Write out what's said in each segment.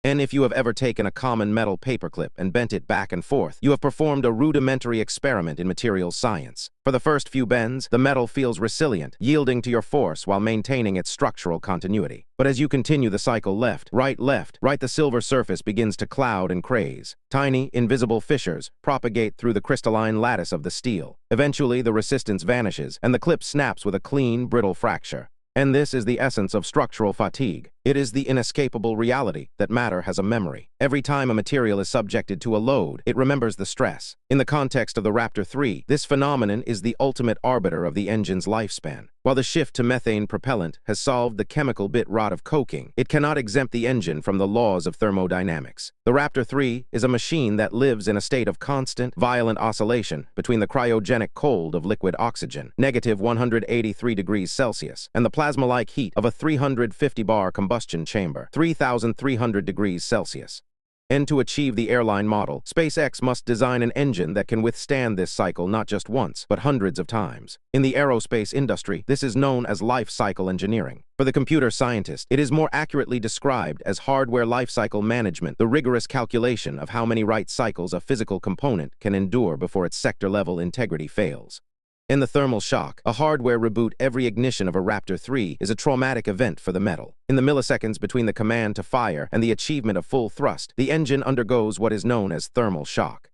And if you have ever taken a common metal paperclip and bent it back and forth, you have performed a rudimentary experiment in materials science. For the first few bends, the metal feels resilient, yielding to your force while maintaining its structural continuity. But as you continue the cycle left, the silver surface begins to cloud and craze. Tiny, invisible fissures propagate through the crystalline lattice of the steel. Eventually, the resistance vanishes, and the clip snaps with a clean, brittle fracture. And this is the essence of structural fatigue. It is the inescapable reality that matter has a memory. Every time a material is subjected to a load, it remembers the stress. In the context of the Raptor 3, this phenomenon is the ultimate arbiter of the engine's lifespan. While the shift to methane propellant has solved the chemical bit rot of coking, it cannot exempt the engine from the laws of thermodynamics. The Raptor 3 is a machine that lives in a state of constant, violent oscillation between the cryogenic cold of liquid oxygen, negative 183 degrees Celsius, and the plasma-like heat of a 350-bar combustion chamber, 3,300 degrees Celsius. And to achieve the airline model, SpaceX must design an engine that can withstand this cycle not just once, but hundreds of times. In the aerospace industry, this is known as life cycle engineering. For the computer scientist, it is more accurately described as hardware life cycle management, the rigorous calculation of how many right cycles a physical component can endure before its sector-level integrity fails. In the thermal shock, a hardware reboot every ignition of a Raptor 3 is a traumatic event for the metal. In the milliseconds between the command to fire and the achievement of full thrust, the engine undergoes what is known as thermal shock.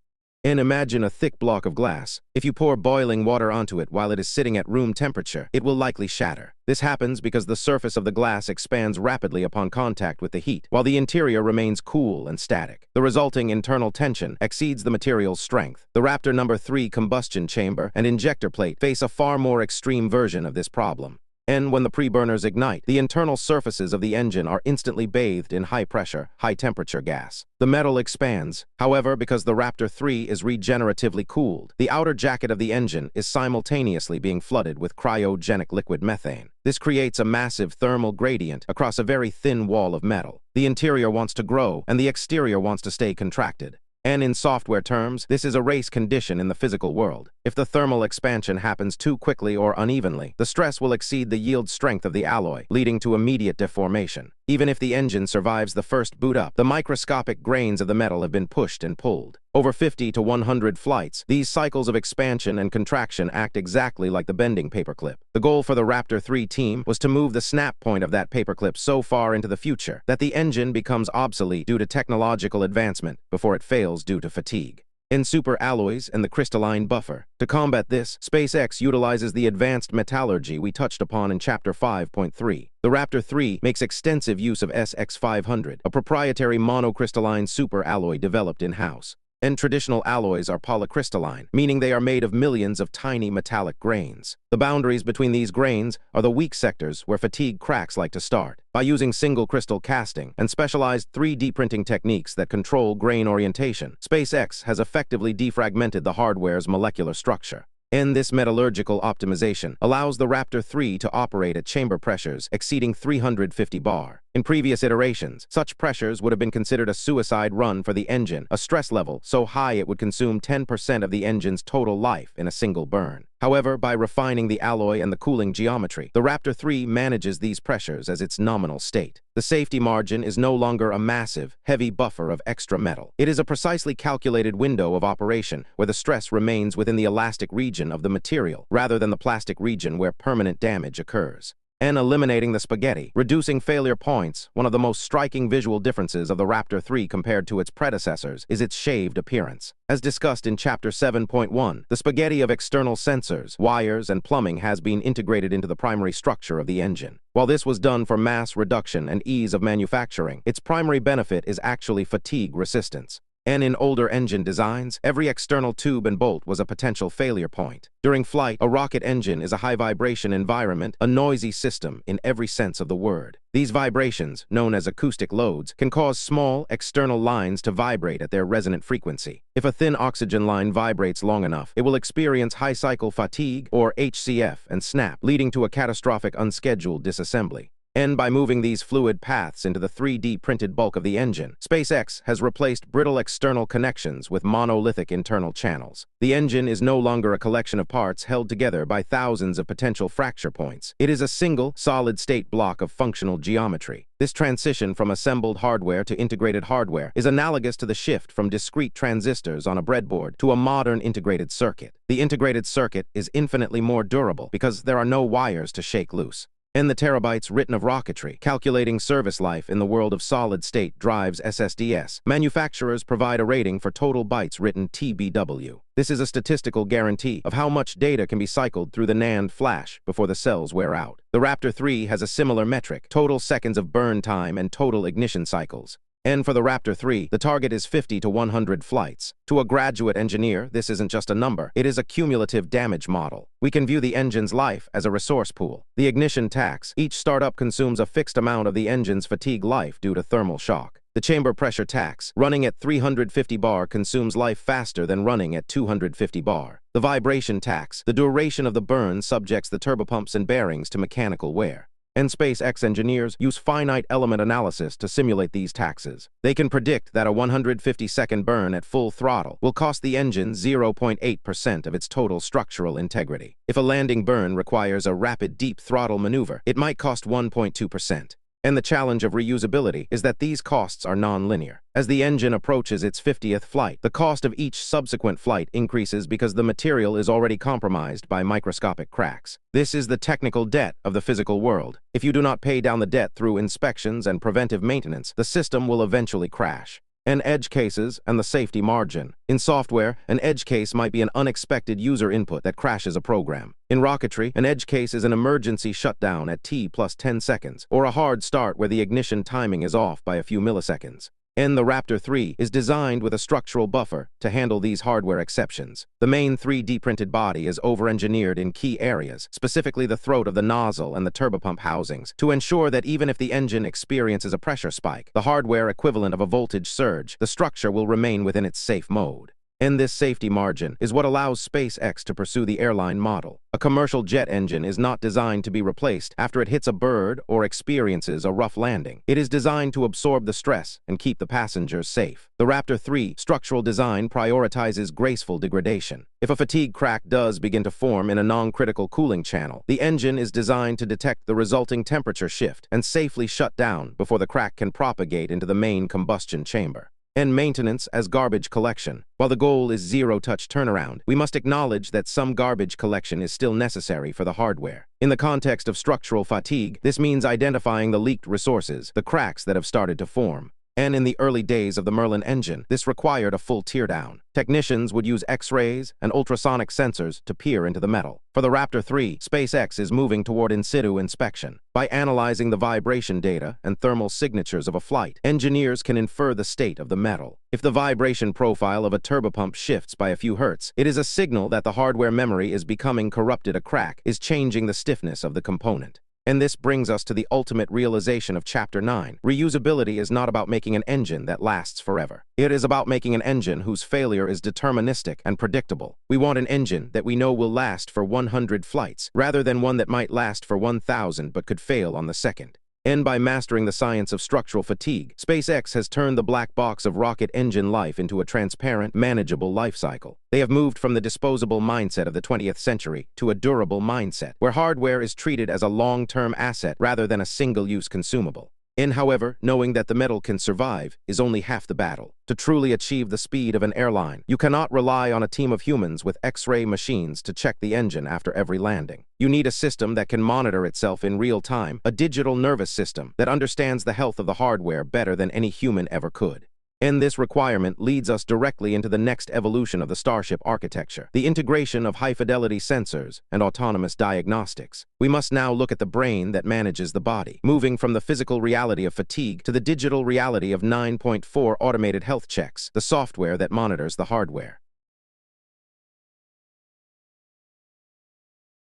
And imagine a thick block of glass. If you pour boiling water onto it while it is sitting at room temperature, it will likely shatter. This happens because the surface of the glass expands rapidly upon contact with the heat, while the interior remains cool and static. The resulting internal tension exceeds the material's strength. The Raptor No. 3 combustion chamber and injector plate face a far more extreme version of this problem. And when the pre-burners ignite, the internal surfaces of the engine are instantly bathed in high-pressure, high-temperature gas. The metal expands. However, because the Raptor 3 is regeneratively cooled, the outer jacket of the engine is simultaneously being flooded with cryogenic liquid methane. This creates a massive thermal gradient across a very thin wall of metal. The interior wants to grow, and the exterior wants to stay contracted. And in software terms, this is a race condition in the physical world. If the thermal expansion happens too quickly or unevenly, the stress will exceed the yield strength of the alloy, leading to immediate deformation. Even if the engine survives the first boot up, the microscopic grains of the metal have been pushed and pulled. Over 50 to 100 flights, these cycles of expansion and contraction act exactly like the bending paperclip. The goal for the Raptor 3 team was to move the snap point of that paperclip so far into the future that the engine becomes obsolete due to technological advancement before it fails due to fatigue. In superalloys and the crystalline buffer. To combat this, SpaceX utilizes the advanced metallurgy we touched upon in Chapter 5.3. The Raptor 3 makes extensive use of SX500, a proprietary monocrystalline superalloy developed in-house. And traditional alloys are polycrystalline, meaning they are made of millions of tiny metallic grains. The boundaries between these grains are the weak sectors where fatigue cracks like to start. By using single crystal casting and specialized 3D printing techniques that control grain orientation, SpaceX has effectively defragmented the hardware's molecular structure. And this metallurgical optimization allows the Raptor 3 to operate at chamber pressures exceeding 350 bar. In previous iterations, such pressures would have been considered a suicide run for the engine, a stress level so high it would consume 10% of the engine's total life in a single burn. However, by refining the alloy and the cooling geometry, the Raptor 3 manages these pressures as its nominal state. The safety margin is no longer a massive, heavy buffer of extra metal. It is a precisely calculated window of operation where the stress remains within the elastic region of the material, rather than the plastic region where permanent damage occurs. And eliminating the spaghetti, reducing failure points. One of the most striking visual differences of the Raptor 3 compared to its predecessors is its shaved appearance. As discussed in Chapter 7.1, the spaghetti of external sensors, wires, and plumbing has been integrated into the primary structure of the engine. While this was done for mass reduction and ease of manufacturing, its primary benefit is actually fatigue resistance. And in older engine designs, every external tube and bolt was a potential failure point. During flight, a rocket engine is a high-vibration environment, a noisy system in every sense of the word. These vibrations, known as acoustic loads, can cause small, external lines to vibrate at their resonant frequency. If a thin oxygen line vibrates long enough, it will experience high-cycle fatigue, or HCF, and snap, leading to a catastrophic unscheduled disassembly. And by moving these fluid paths into the 3D printed bulk of the engine, SpaceX has replaced brittle external connections with monolithic internal channels. The engine is no longer a collection of parts held together by thousands of potential fracture points. It is a single, solid-state block of functional geometry. This transition from assembled hardware to integrated hardware is analogous to the shift from discrete transistors on a breadboard to a modern integrated circuit. The integrated circuit is infinitely more durable because there are no wires to shake loose. And the terabytes written of rocketry, calculating service life in the world of solid-state drives SSDs. Manufacturers provide a rating for total bytes written TBW. This is a statistical guarantee of how much data can be cycled through the NAND flash before the cells wear out. The Raptor 3 has a similar metric, total seconds of burn time and total ignition cycles. And for the Raptor 3, the target is 50 to 100 flights. To a graduate engineer, this isn't just a number, it is a cumulative damage model. We can view the engine's life as a resource pool. The ignition tax, each startup consumes a fixed amount of the engine's fatigue life due to thermal shock. The chamber pressure tax, running at 350 bar consumes life faster than running at 250 bar. The vibration tax, the duration of the burn subjects the turbopumps and bearings to mechanical wear. And SpaceX engineers use finite element analysis to simulate these taxes. They can predict that a 150-second burn at full throttle will cost the engine 0.8% of its total structural integrity. If a landing burn requires a rapid deep throttle maneuver, it might cost 1.2%. And the challenge of reusability is that these costs are non-linear. As the engine approaches its 50th flight, the cost of each subsequent flight increases because the material is already compromised by microscopic cracks. This is the technical debt of the physical world. If you do not pay down the debt through inspections and preventive maintenance, the system will eventually crash. And edge cases and the safety margin. In software, an edge case might be an unexpected user input that crashes a program. In rocketry, an edge case is an emergency shutdown at T plus 10 seconds, or a hard start where the ignition timing is off by a few milliseconds. And the Raptor 3 is designed with a structural buffer to handle these hardware exceptions. The main 3D printed body is over-engineered in key areas, specifically the throat of the nozzle and the turbopump housings, to ensure that even if the engine experiences a pressure spike, the hardware equivalent of a voltage surge, the structure will remain within its safe mode. And this safety margin is what allows SpaceX to pursue the airline model. A commercial jet engine is not designed to be replaced after it hits a bird or experiences a rough landing. It is designed to absorb the stress and keep the passengers safe. The Raptor 3 structural design prioritizes graceful degradation. If a fatigue crack does begin to form in a non-critical cooling channel, the engine is designed to detect the resulting temperature shift and safely shut down before the crack can propagate into the main combustion chamber. And maintenance as garbage collection. While the goal is zero-touch turnaround, we must acknowledge that some garbage collection is still necessary for the hardware. In the context of structural fatigue, this means identifying the leaked resources, the cracks that have started to form. And in the early days of the Merlin engine, this required a full teardown. Technicians would use X-rays and ultrasonic sensors to peer into the metal. For the Raptor 3, SpaceX is moving toward in-situ inspection. By analyzing the vibration data and thermal signatures of a flight, engineers can infer the state of the metal. If the vibration profile of a turbopump shifts by a few hertz, it is a signal that the hardware memory is becoming corrupted. A crack is changing the stiffness of the component. And this brings us to the ultimate realization of Chapter 9. Reusability is not about making an engine that lasts forever. It is about making an engine whose failure is deterministic and predictable. We want an engine that we know will last for 100 flights, rather than one that might last for 1,000 but could fail on the second. And by mastering the science of structural fatigue, SpaceX has turned the black box of rocket engine life into a transparent, manageable life cycle. They have moved from the disposable mindset of the 20th century to a durable mindset, where hardware is treated as a long-term asset rather than a single-use consumable. However, knowing that the metal can survive is only half the battle. To truly achieve the speed of an airline, you cannot rely on a team of humans with X-ray machines to check the engine after every landing. You need a system that can monitor itself in real time, a digital nervous system that understands the health of the hardware better than any human ever could. And this requirement leads us directly into the next evolution of the Starship architecture, the integration of high-fidelity sensors and autonomous diagnostics. We must now look at the brain that manages the body, moving from the physical reality of fatigue to the digital reality of 9.4 automated health checks, the software that monitors the hardware.